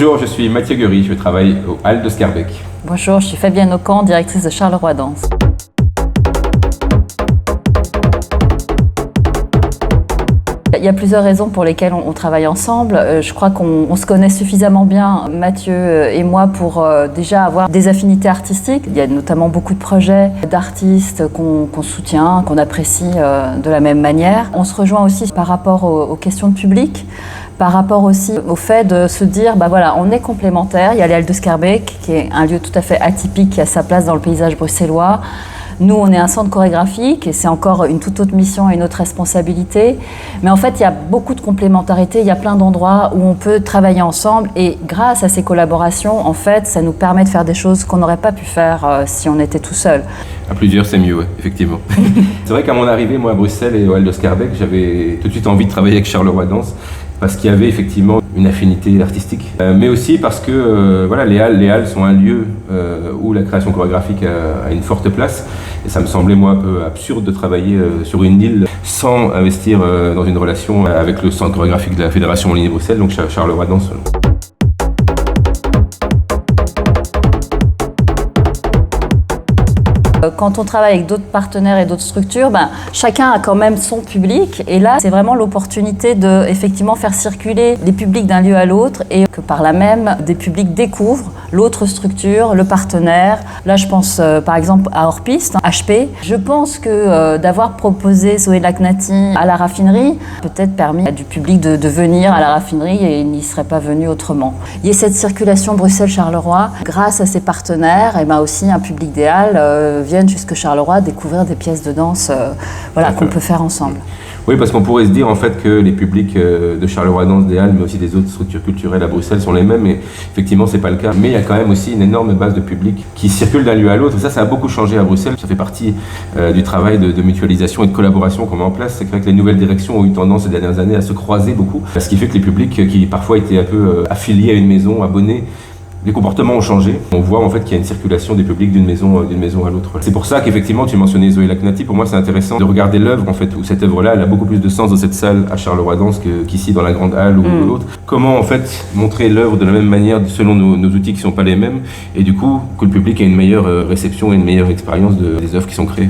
Bonjour, je suis Mathieu Guery, je travaille aux Halles de Scarbeck. Bonjour, je suis Fabienne Aucan, directrice de Charleroi Danse. Il y a plusieurs raisons pour lesquelles on travaille ensemble. Je crois qu'on se connaît suffisamment bien, Mathieu et moi, pour déjà avoir des affinités artistiques. Il y a notamment beaucoup de projets d'artistes qu'on soutient, qu'on apprécie de la même manière. On se rejoint aussi par rapport aux questions de public, par rapport aussi au fait de se dire, voilà, on est complémentaires. Il y a les Halles de Scarbeck, qui est un lieu tout à fait atypique, qui a sa place dans le paysage bruxellois. Nous, on est un centre chorégraphique et c'est encore une toute autre mission et une autre responsabilité. Mais en fait, il y a beaucoup de complémentarité, il y a plein d'endroits où on peut travailler ensemble et grâce à ces collaborations, en fait, ça nous permet de faire des choses qu'on n'aurait pas pu faire si on était tout seul. À plusieurs, c'est mieux, ouais, effectivement. C'est vrai qu'à mon arrivée, moi, à Bruxelles et aux Halles de Scarbeck, j'avais tout de suite envie de travailler avec Charleroi Danse parce qu'il y avait effectivement une affinité artistique, mais aussi parce que voilà, les halles sont un lieu où la création chorégraphique a une forte place. Et ça me semblait, moi, un peu absurde de travailler sur une île sans investir dans une relation avec le centre chorégraphique de la Fédération Wallonie-Bruxelles, donc Charleroi Danse. Quand on travaille avec d'autres partenaires et d'autres structures, chacun a quand même son public. Et là, c'est vraiment l'opportunité de effectivement faire circuler les publics d'un lieu à l'autre et que par là même, des publics découvrent l'autre structure, le partenaire. Là, je pense par exemple à Hors-Piste, HP. Je pense que d'avoir proposé Zoé Lacnati à la raffinerie peut-être permis du public de venir à la raffinerie et il n'y serait pas venu autrement. Il y a cette circulation Bruxelles-Charleroi. Grâce à ces partenaires, et aussi un public des Halles viennent jusque Charleroi découvrir des pièces de danse qu'on peut faire ensemble. Oui, parce qu'on pourrait se dire en fait que les publics de Charleroi Danse, des Halles, mais aussi des autres structures culturelles à Bruxelles sont les mêmes, et effectivement c'est pas le cas. Mais il y a quand même aussi une énorme base de public qui circule d'un lieu à l'autre, et ça a beaucoup changé à Bruxelles. Ça fait partie du travail de mutualisation et de collaboration qu'on met en place. C'est vrai que les nouvelles directions ont eu tendance ces dernières années à se croiser beaucoup, ce qui fait que les publics qui parfois étaient un peu affiliés à une maison, abonnés, les comportements ont changé. On voit en fait qu'il y a une circulation des publics d'une maison à l'autre. C'est pour ça qu'effectivement tu mentionnais Zoé Lacnati. Pour moi c'est intéressant de regarder l'œuvre en fait, où cette œuvre-là elle a beaucoup plus de sens dans cette salle à Charleroi Danse qu'ici dans la grande halle ou l'autre. Comment en fait montrer l'œuvre de la même manière selon nos outils qui sont pas les mêmes et du coup que le public ait une meilleure réception et une meilleure expérience des œuvres qui sont créées.